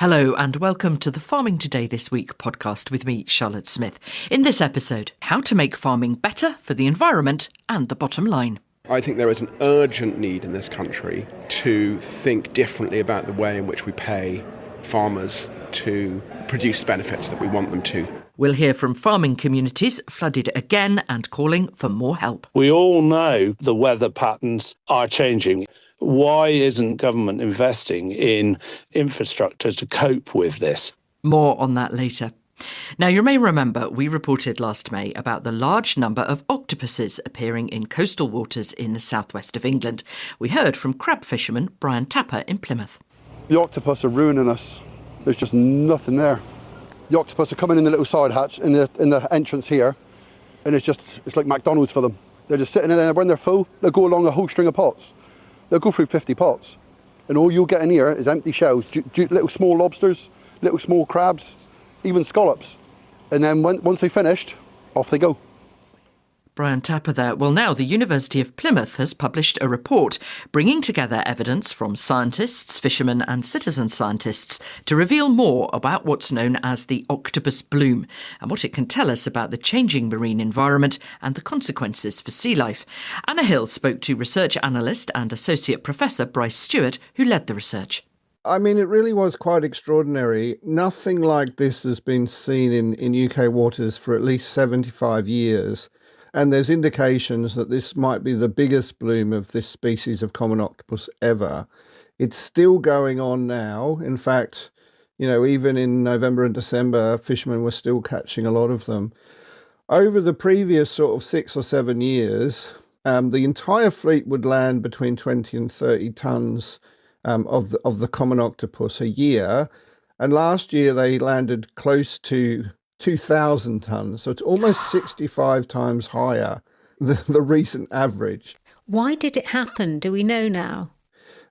Hello and welcome to the Farming Today This Week podcast with me, Charlotte Smith. In this episode, how to make farming better for the environment and the bottom line. I think there is an urgent need in this country to think differently about the way in which we pay farmers to produce the benefits that we want them to. We'll hear from farming communities flooded again and calling for more help. We all know the weather patterns are changing. Why isn't government investing in infrastructure to cope with this? More on that later. Now, you may remember we reported last May about the large number of octopuses appearing in coastal waters in the southwest of England. We heard from crab fisherman Brian Tapper in Plymouth. The octopus are ruining us. There's just nothing there. The octopus are coming in the little side hatch in the entrance here, and it's like McDonald's for them. They're just sitting in there. When they're full, they'll go along a whole string of pots. They'll go through 50 pots, and all you'll get in here is empty shells, little small lobsters, little small crabs, even scallops. And then once they've finished, off they go. Brian Tapper there. Well, now the University of Plymouth has published a report bringing together evidence from scientists, fishermen and citizen scientists to reveal more about what's known as the octopus bloom and what it can tell us about the changing marine environment and the consequences for sea life. Anna Hill spoke to research analyst and associate professor Bryce Stewart, who led the research. I mean, it really was quite extraordinary. Nothing like this has been seen in UK waters for at least 75 years. And there's indications that this might be the biggest bloom of this species of common octopus ever. It's still going on now. In fact, even in November and December, fishermen were still catching a lot of them. Over the previous sort of 6 or 7 years, the entire fleet would land between 20 and 30 tonnes of the common octopus a year. And last year they landed close to 2,000 tonnes, so it's almost 65 times higher than the recent average. Why did it happen? Do we know now?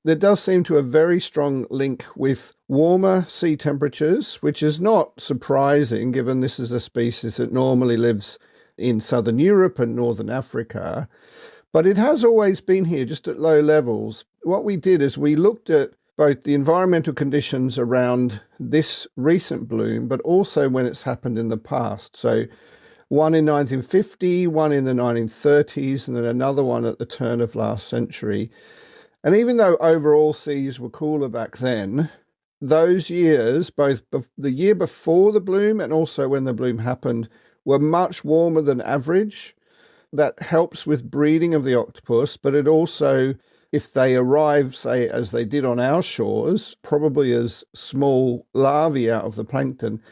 There does seem to be a very strong link with warmer sea temperatures, which is not surprising given this is a species that normally lives in southern Europe and northern Africa. But it has always been here, just at low levels. What we did is we looked at both the environmental conditions around this recent bloom, but also when it's happened in the past. So one in 1950, one in the 1930s, and then another one at the turn of last century. And even though overall seas were cooler back then, those years, both the year before the bloom and also when the bloom happened, were much warmer than average. That helps with breeding of the octopus, but it also, if they arrive, say, as they did on our shores, probably as small larvae out of the plankton,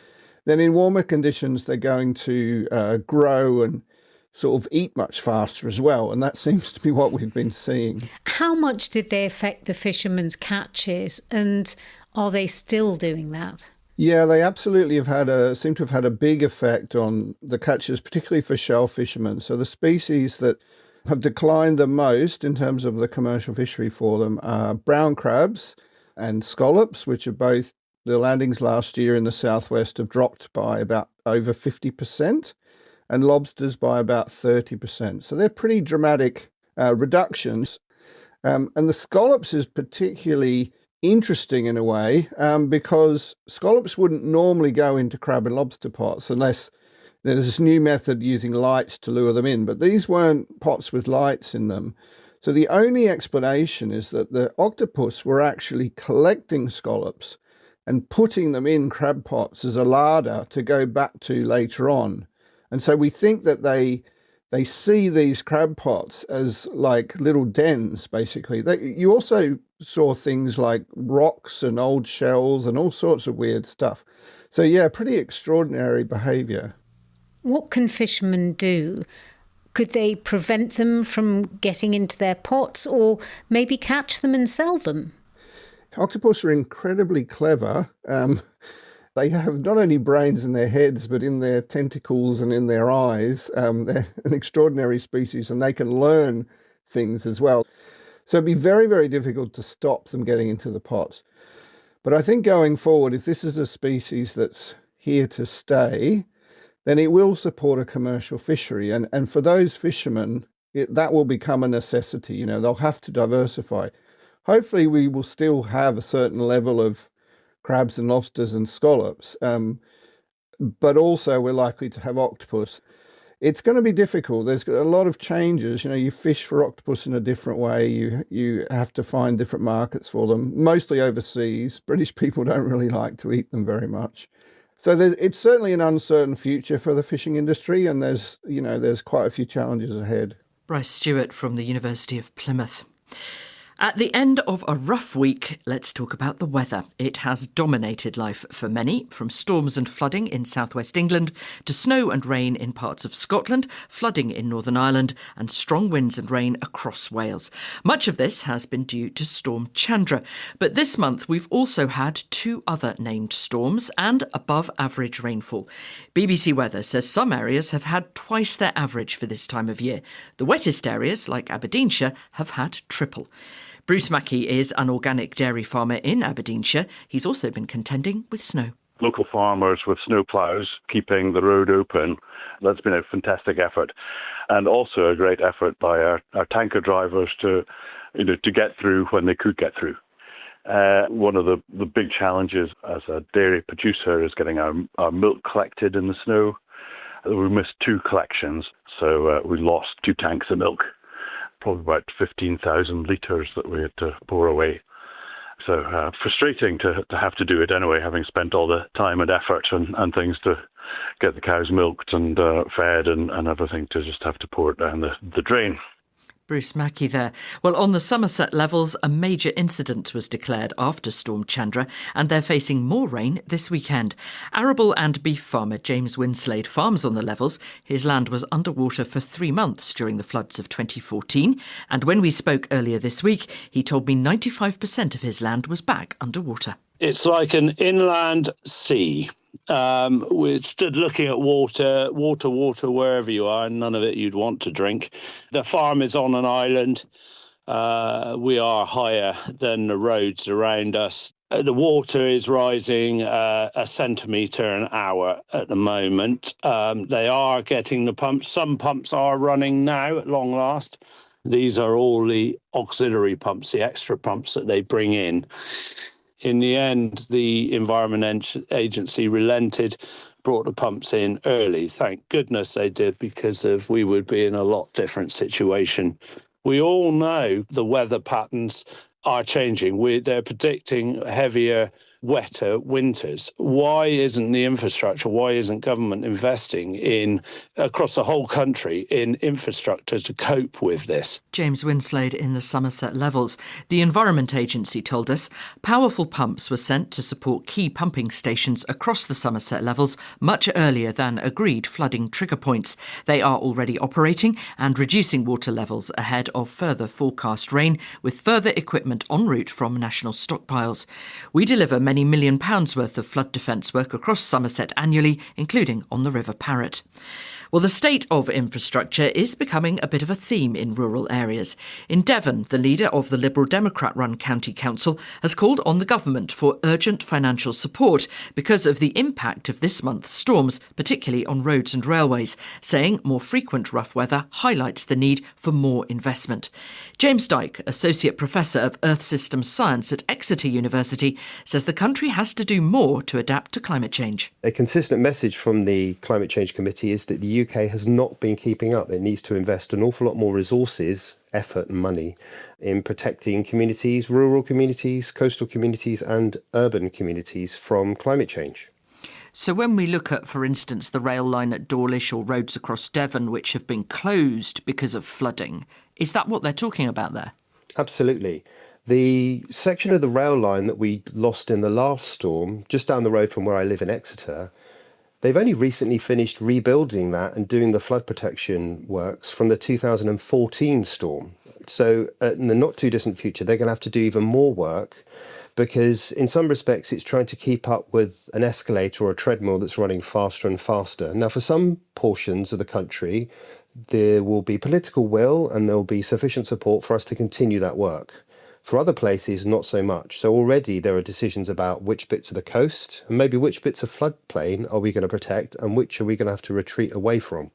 then in warmer conditions they're going to grow and sort of eat much faster as well. And that seems to be what we've been seeing. How much did they affect the fishermen's catches, and are they still doing that? Yeah, they absolutely seem to have had a big effect on the catches, particularly for shell fishermen. So the species that have declined the most in terms of the commercial fishery for them are brown crabs and scallops, which are both, the landings last year in the southwest have dropped by about over 50%, and lobsters by about 30%. So they're pretty dramatic reductions. And the scallops is particularly interesting in a way because scallops wouldn't normally go into crab and lobster pots unless there's this new method using lights to lure them in, but these weren't pots with lights in them. So the only explanation is that the octopus were actually collecting scallops and putting them in crab pots as a larder to go back to later on. And so we think that they see these crab pots as like little dens, basically. You also saw things like rocks and old shells and all sorts of weird stuff. So yeah, pretty extraordinary behaviour. What can fishermen do? Could they prevent them from getting into their pots, or maybe catch them and sell them? Octopus are incredibly clever. They have not only brains in their heads, but in their tentacles and in their eyes. They're an extraordinary species, and they can learn things as well. So it'd be very, very difficult to stop them getting into the pots. But I think going forward, if this is a species that's here to stay, then it will support a commercial fishery. And for those fishermen, that will become a necessity. They'll have to diversify. Hopefully we will still have a certain level of crabs and lobsters and scallops. But also we're likely to have octopus. It's going to be difficult. There's a lot of changes. You fish for octopus in a different way. You have to find different markets for them, mostly overseas. British people don't really like to eat them very much. So it's certainly an uncertain future for the fishing industry, and there's quite a few challenges ahead. Bryce Stewart from the University of Plymouth. At the end of a rough week, let's talk about the weather. It has dominated life for many, from storms and flooding in southwest England to snow and rain in parts of Scotland, flooding in Northern Ireland and strong winds and rain across Wales. Much of this has been due to Storm Chandra. But this month we've also had 2 other named storms and above average rainfall. BBC Weather says some areas have had twice their average for this time of year. The wettest areas, like Aberdeenshire, have had triple. Bruce Mackey is an organic dairy farmer in Aberdeenshire. He's also been contending with snow. Local farmers with snow ploughs keeping the road open. That's been a fantastic effort, and also a great effort by our tanker drivers to get through when they could get through. One of the big challenges as a dairy producer is getting our milk collected in the snow. We missed 2 collections, so we lost 2 tanks of milk. Probably about 15,000 litres that we had to pour away. So frustrating to have to do it anyway, having spent all the time and effort and things to get the cows milked and fed and everything, to just have to pour it down the drain. Bruce Mackey there. Well, on the Somerset levels, a major incident was declared after Storm Chandra, and they're facing more rain this weekend. Arable and beef farmer James Winslade farms on the levels. His land was underwater for 3 months during the floods of 2014, and when we spoke earlier this week, he told me 95% of his land was back underwater. It's like an inland sea. We stood looking at water wherever you are, and none of it you'd want to drink. The farm is on an island. We are higher than the roads around us. The water is rising a centimetre an hour at the moment. They are getting the pumps. Some pumps are running now at long last. These are all the auxiliary pumps, the extra pumps that they bring in. In the end, the Environment Agency relented, brought the pumps in early. Thank goodness they did, because we would be in a lot different situation. We all know the weather patterns are changing. They're predicting heavier, wetter winters. Why isn't the infrastructure, why isn't government investing across the whole country in infrastructure to cope with this? James Winslade in the Somerset levels. The Environment Agency told us powerful pumps were sent to support key pumping stations across the Somerset levels much earlier than agreed flooding trigger points. They are already operating and reducing water levels ahead of further forecast rain, with further equipment en route from national stockpiles. We deliver many £1 million worth of flood defence work across Somerset annually, including on the River Parrett. Well, the state of infrastructure is becoming a bit of a theme in rural areas. In Devon, the leader of the Liberal Democrat-run county council has called on the government for urgent financial support because of the impact of this month's storms, particularly on roads and railways, saying more frequent rough weather highlights the need for more investment. James Dyke, Associate Professor of Earth Systems Science at Exeter University, says the country has to do more to adapt to climate change. A consistent message from the Climate Change Committee is that the UK has not been keeping up. It needs to invest an awful lot more resources, effort and money in protecting communities, rural communities, coastal communities and urban communities from climate change. So when we look at, for instance, the rail line at Dawlish or roads across Devon which have been closed because of flooding, is that what they're talking about there? Absolutely. The section of the rail line that we lost in the last storm, just down the road from where I live in Exeter, they've only recently finished rebuilding that and doing the flood protection works from the 2014 storm. So in the not too distant future, they're going to have to do even more work, because in some respects it's trying to keep up with an escalator or a treadmill that's running faster and faster. Now, for some portions of the country, there will be political will and there will be sufficient support for us to continue that work. For other places, not so much. So already there are decisions about which bits of the coast and maybe which bits of floodplain are we going to protect and which are we going to have to retreat away from.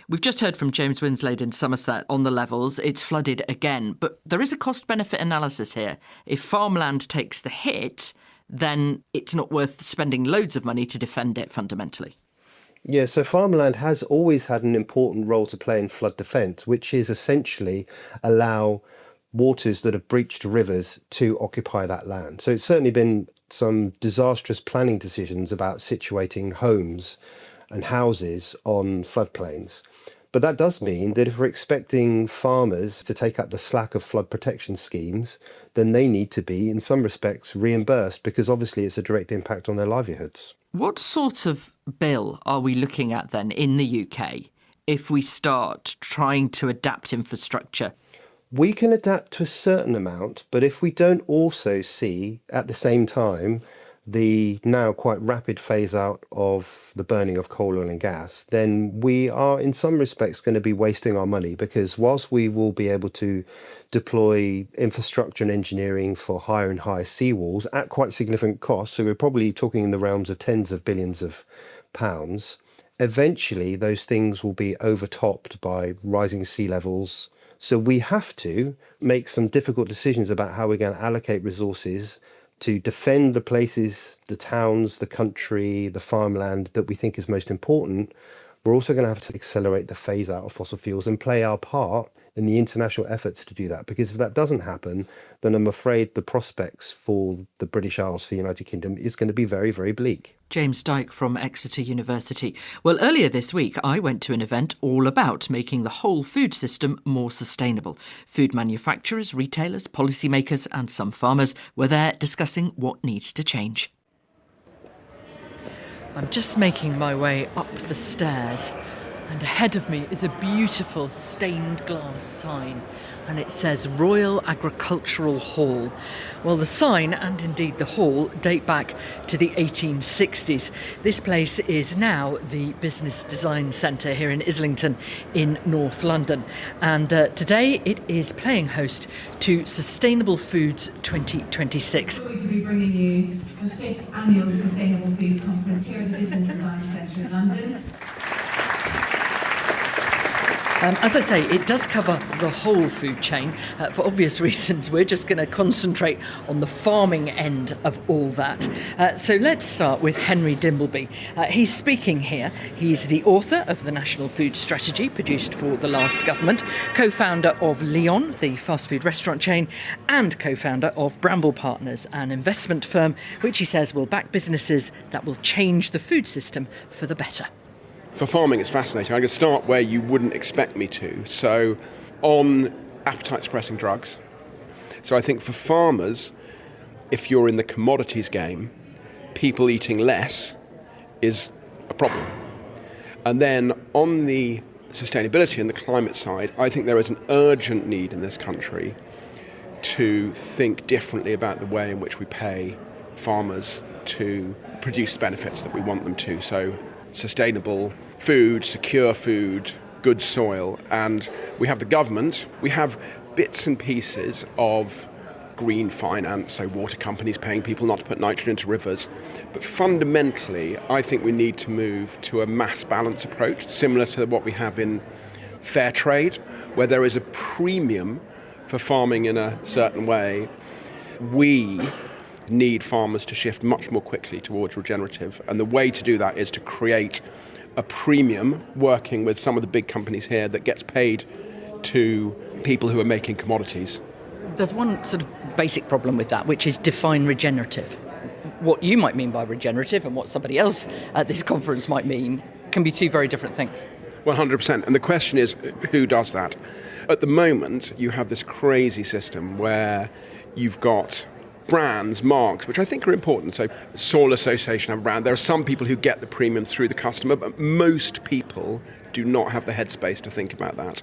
We've just heard from James Winslade in Somerset on the levels. It's flooded again, but there is a cost-benefit analysis here. If farmland takes the hit, then it's not worth spending loads of money to defend it fundamentally. Yeah, so farmland has always had an important role to play in flood defence, which is essentially allow waters that have breached rivers to occupy that land. So it's certainly been some disastrous planning decisions about situating homes and houses on floodplains. But that does mean that if we're expecting farmers to take up the slack of flood protection schemes, then they need to be, in some respects, reimbursed, because obviously it's a direct impact on their livelihoods. What sort of bill are we looking at then in the UK if we start trying to adapt infrastructure? We can adapt to a certain amount, but if we don't also see at the same time the now quite rapid phase out of the burning of coal, oil and gas, then we are in some respects going to be wasting our money, because whilst we will be able to deploy infrastructure and engineering for higher and higher seawalls at quite significant costs, so we're probably talking in the realms of tens of billions of pounds, eventually those things will be overtopped by rising sea levels. So we have to make some difficult decisions about how we're going to allocate resources to defend the places, the towns, the country, the farmland that we think is most important. We're also going to have to accelerate the phase out of fossil fuels and play our part in the international efforts to do that. Because if that doesn't happen, then I'm afraid the prospects for the British Isles, for the United Kingdom, is going to be very, very bleak. James Dyke from Exeter University. Well, earlier this week, I went to an event all about making the whole food system more sustainable. Food manufacturers, retailers, policymakers and some farmers were there discussing what needs to change. I'm just making my way up the stairs, and ahead of me is a beautiful stained glass sign, and it says Royal Agricultural Hall. Well, the sign and indeed the hall date back to the 1860s. This place is now the Business Design Centre here in Islington in North London, and today it is playing host to Sustainable Foods 2026. We're going to be bringing you the 5th annual Sustainable Foods Conference here at the Business Design Centre in London. As I say, it does cover the whole food chain. For obvious reasons, we're just going to concentrate on the farming end of all that. So let's start with Henry Dimbleby. He's speaking here. He's the author of the National Food Strategy, produced for the last government, co-founder of Leon, the fast food restaurant chain, and co-founder of Bramble Partners, an investment firm which he says will back businesses that will change the food system for the better. For farming, it's fascinating. I can start where you wouldn't expect me to. So, on appetite-suppressing drugs. So I think for farmers, if you're in the commodities game, people eating less is a problem. And then on the sustainability and the climate side, I think there is an urgent need in this country to think differently about the way in which we pay farmers to produce the benefits that we want them to. So sustainable food, secure food, good soil. And we have the government, we have bits and pieces of green finance, so water companies paying people not to put nitrogen into rivers. But fundamentally, I think we need to move to a mass balance approach, similar to what we have in fair trade, where there is a premium for farming in a certain way. We need farmers to shift much more quickly towards regenerative. And the way to do that is to create a premium working with some of the big companies here that gets paid to people who are making commodities. There's one sort of basic problem with that, which is define regenerative. What you might mean by regenerative and what somebody else at this conference might mean can be two very different things. 100%. And the question is, who does that? At the moment, you have this crazy system where you've got brands, marks, which I think are important. So Soil Association have a brand. There are some people who get the premium through the customer, but most people do not have the headspace to think about that.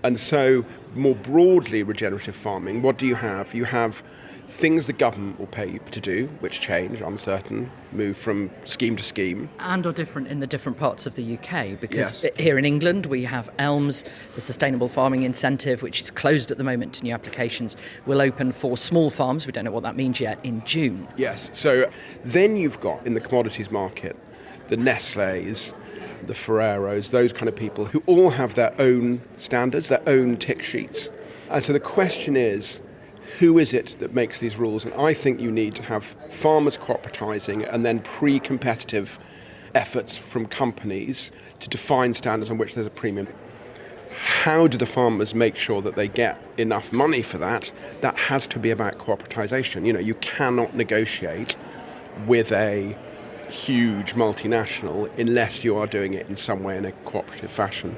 And so more broadly, regenerative farming, what do you have? You have things the government will pay you to do, which change, uncertain, move from scheme to scheme. And are different in the different parts of the UK, because Yes. Here in England we have ELMS, the Sustainable Farming Incentive, which is closed at the moment to new applications, will open for small farms, we don't know what that means yet, in June. Yes, so then you've got in the commodities market the Nestle's, the Ferreros, those kind of people who all have their own standards, their own tick sheets. And so the question is, who is it that makes these rules? And I think you need to have farmers cooperatising and then pre-competitive efforts from companies to define standards on which there's a premium. How do the farmers make sure that they get enough money for that? That has to be about cooperatisation. You cannot negotiate with a huge multinational unless you are doing it in some way in a cooperative fashion.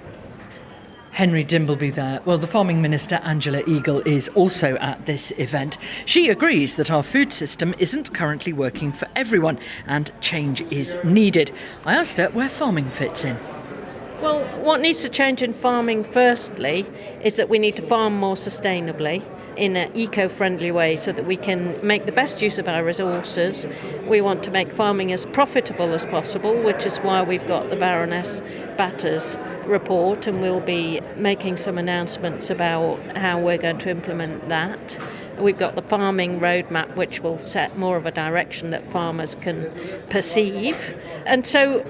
Henry Dimbleby there. Well, the Farming Minister, Angela Eagle, is also at this event. She agrees that our food system isn't currently working for everyone and change is needed. I asked her where farming fits in. Well, what needs to change in farming, firstly, is that we need to farm more sustainably in an eco-friendly way so that we can make the best use of our resources. We want to make farming as profitable as possible, which is why we've got the Baroness Batters report, and we'll be making some announcements about how we're going to implement that. We've got the farming roadmap, which will set more of a direction that farmers can perceive. And so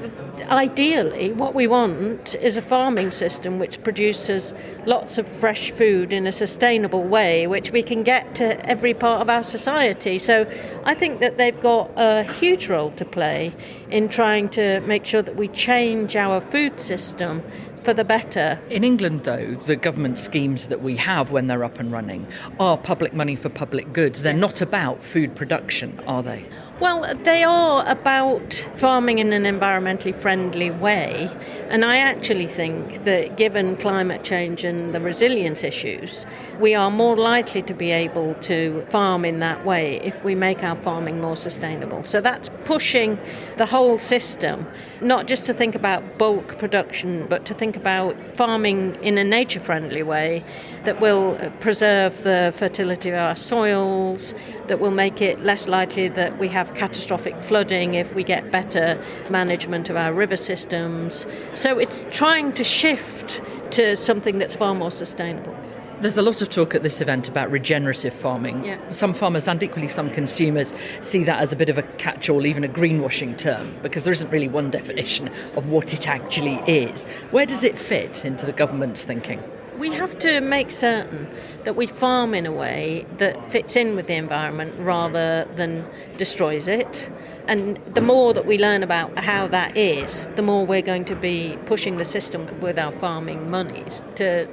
ideally, what we want is a farming system which produces lots of fresh food in a sustainable way, which we can get to every part of our society. So I think that they've got a huge role to play in trying to make sure that we change our food system for the better. In England, though, the government schemes that we have when they're up and running are public money for public goods. They're not about food production, are they? Well, they are about farming in an environmentally friendly way. And I actually think that given climate change and the resilience issues, we are more likely to be able to farm in that way if we make our farming more sustainable. So that's pushing the whole system, not just to think about bulk production, but to think about farming in a nature-friendly way that will preserve the fertility of our soils, that will make it less likely that we have catastrophic flooding if we get better management of our river systems. So it's trying to shift to something that's far more sustainable. There's a lot of talk at this event about regenerative farming. Yeah. Some farmers and equally some consumers see that as a bit of a catch-all, even a greenwashing term, because there isn't really one definition of what it actually is. Where does it fit into the government's thinking? We have to make certain that we farm in a way that fits in with the environment rather than destroys it. And the more that we learn about how that is, the more we're going to be pushing the system with our farming monies to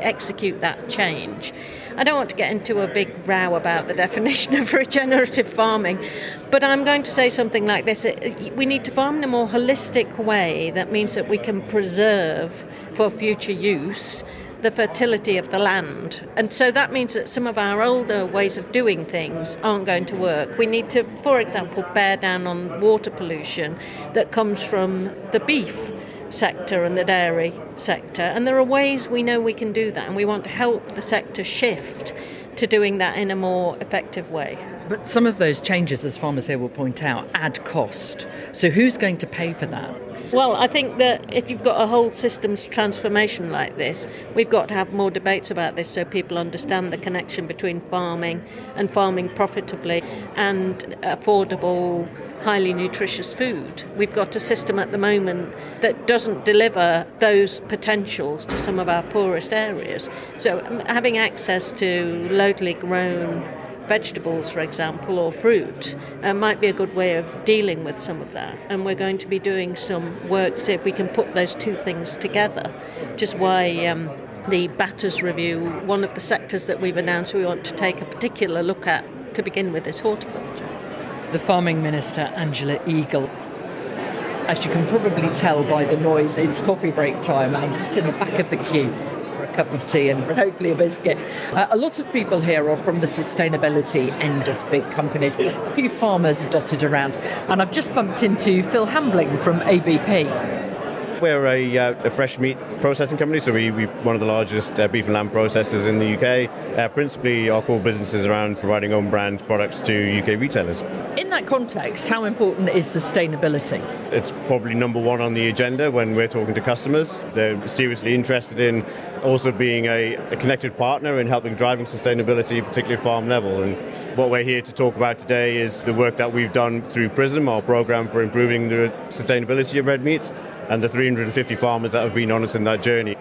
execute that change. I don't want to get into a big row about the definition of regenerative farming, but I'm going to say something like this. We need to farm in a more holistic way. That means that we can preserve for future use the fertility of the land. And so that means that some of our older ways of doing things aren't going to work. We need to, for example, bear down on water pollution that comes from the beef sector and the dairy sector. And there are ways we know we can do that, and we want to help the sector shift to doing that in a more effective way. But some of those changes, as farmers here will point out, add cost. So who's going to pay for that? Well, I think that if you've got a whole systems transformation like this, we've got to have more debates about this so people understand the connection between farming and farming profitably and affordable, highly nutritious food. We've got a system at the moment that doesn't deliver those potentials to some of our poorest areas. So having access to locally grown vegetables, for example, or fruit might be a good way of dealing with some of that. And we're going to be doing some work to see if we can put those two things together, which is why the Batters Review, one of the sectors that we've announced we want to take a particular look at to begin with is horticulture. The Farming Minister, Angela Eagle. As you can probably tell by the noise, it's coffee break time, and I'm just in the back of the queue for a cup of tea and hopefully a biscuit. A lot of people here are from the sustainability end of big companies. A few farmers dotted around, and I've just bumped into Phil Hambling from ABP. We're a fresh meat processing company, so we're one of the largest beef and lamb processors in the UK. Principally, our core business is around providing own brand products to UK retailers. In that context, how important is sustainability? It's probably number one on the agenda when we're talking to customers. They're seriously interested in also being a connected partner in helping driving sustainability, particularly at farm level. And what we're here to talk about today is the work that we've done through PRISM, our program for improving the sustainability of red meats, and the 350 farmers that have been on us in that journey.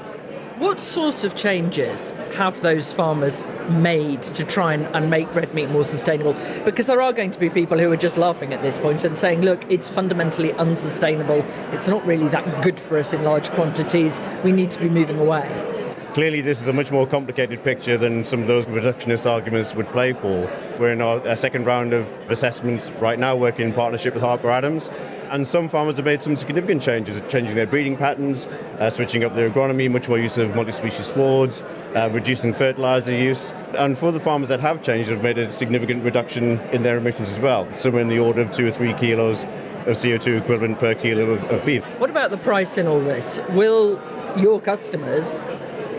What sorts of changes have those farmers made to try and make red meat more sustainable? Because there are going to be people who are just laughing at this point and saying, look, it's fundamentally unsustainable. It's not really that good for us in large quantities. We need to be moving away. Clearly, this is a much more complicated picture than some of those reductionist arguments would play for. We're in our second round of assessments right now, working in partnership with Harper Adams. And some farmers have made some significant changes, changing their breeding patterns, switching up their agronomy, much more use of multi-species swards, reducing fertiliser use. And for the farmers that have changed, have made a significant reduction in their emissions as well, somewhere in the order of 2 or 3 kilos of CO2 equivalent per kilo of beef. What about the price in all this? Will your customers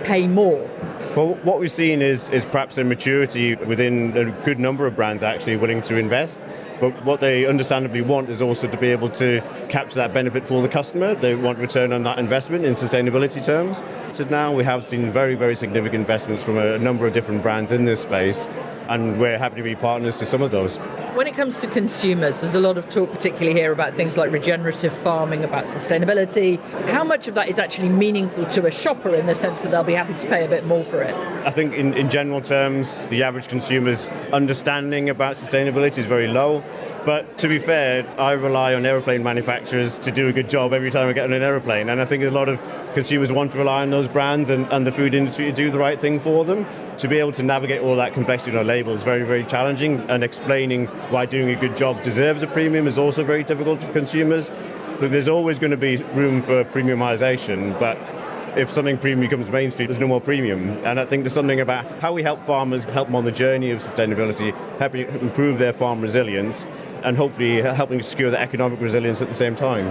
pay more? Well, what we've seen is perhaps a maturity within a good number of brands actually willing to invest. But what they understandably want is also to be able to capture that benefit for the customer. They want return on that investment in sustainability terms. So now we have seen very, very significant investments from a number of different brands in this space, and we're happy to be partners to some of those. When it comes to consumers, there's a lot of talk, particularly here, about things like regenerative farming, about sustainability. How much of that is actually meaningful to a shopper in the sense that they'll be happy to pay a bit more for it? I think in general terms, the average consumer's understanding about sustainability is very low. But to be fair, I rely on aeroplane manufacturers to do a good job every time I get on an aeroplane. And I think a lot of consumers want to rely on those brands and the food industry to do the right thing for them. To be able to navigate all that complexity on a label is very, very challenging. And explaining why doing a good job deserves a premium is also very difficult for consumers. But there's always going to be room for premiumisation. But if something premium becomes mainstream, there's no more premium. And I think there's something about how we help farmers, help them on the journey of sustainability, help improve their farm resilience, and hopefully helping secure the economic resilience at the same time.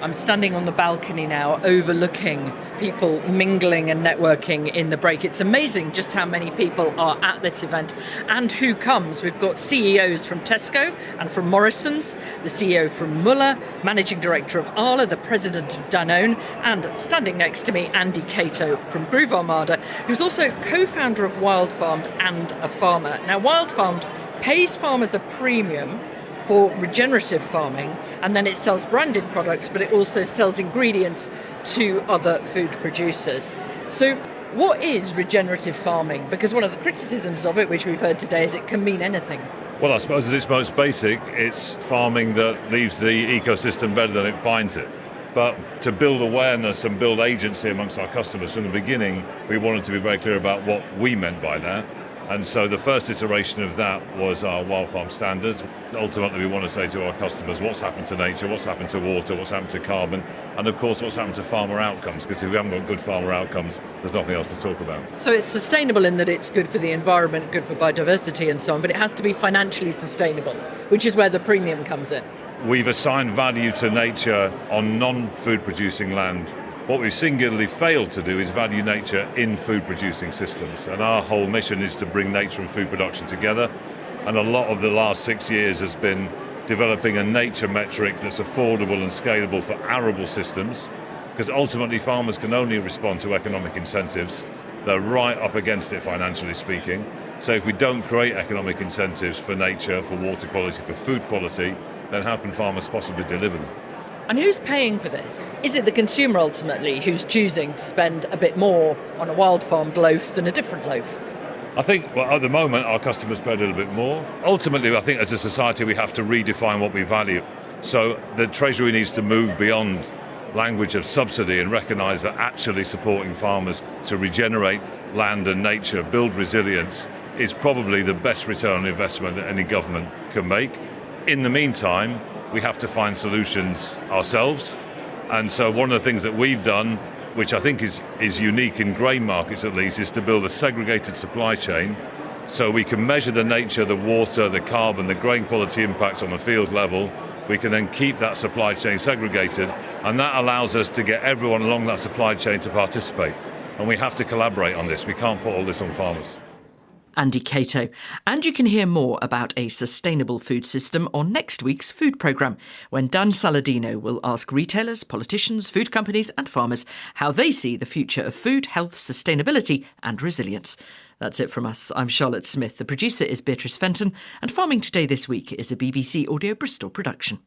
I'm standing on the balcony now, overlooking people mingling and networking in the break. It's amazing just how many people are at this event and who comes. We've got CEOs from Tesco and from Morrison's, the CEO from Muller, Managing Director of Arla, the President of Danone, and standing next to me, Andy Cato from Groove Armada, who's also co-founder of Wild Farmed and a farmer. Now, Wild Farmed pays farmers a premium for regenerative farming, and then it sells branded products, but it also sells ingredients to other food producers. So what is regenerative farming? Because one of the criticisms of it, which we've heard today, is it can mean anything. Well, I suppose at its most basic, it's farming that leaves the ecosystem better than it finds it. But to build awareness and build agency amongst our customers from the beginning, we wanted to be very clear about what we meant by that. And so the first iteration of that was our Wild Farm Standards. Ultimately, we want to say to our customers what's happened to nature, what's happened to water, what's happened to carbon, and of course what's happened to farmer outcomes, because if we haven't got good farmer outcomes, there's nothing else to talk about. So it's sustainable in that it's good for the environment, good for biodiversity and so on, but it has to be financially sustainable, which is where the premium comes in. We've assigned value to nature on non-food producing land. What we've singularly failed to do is value nature in food producing systems, and our whole mission is to bring nature and food production together, and a lot of the last 6 years has been developing a nature metric that's affordable and scalable for arable systems, because ultimately farmers can only respond to economic incentives. They're right up against it financially speaking, so if we don't create economic incentives for nature, for water quality, for food quality, then how can farmers possibly deliver them? And who's paying for this? Is it the consumer ultimately who's choosing to spend a bit more on a wild farmed loaf than a different loaf? I think, well, at the moment, our customers pay a little bit more. Ultimately, I think as a society, we have to redefine what we value. So the Treasury needs to move beyond language of subsidy and recognise that actually supporting farmers to regenerate land and nature, build resilience, is probably the best return on investment that any government can make. In the meantime, we have to find solutions ourselves. And so one of the things that we've done, which I think is unique in grain markets at least, is to build a segregated supply chain so we can measure the nature, the water, the carbon, the grain quality impacts on a field level. We can then keep that supply chain segregated, and that allows us to get everyone along that supply chain to participate. And we have to collaborate on this. We can't put all this on farmers. Andy Cato. And you can hear more about a sustainable food system on next week's food programme, when Dan Saladino will ask retailers, politicians, food companies and farmers how they see the future of food, health, sustainability and resilience. That's it from us. I'm Charlotte Smith. The producer is Beatrice Fenton, and Farming Today this week is a BBC Audio Bristol production.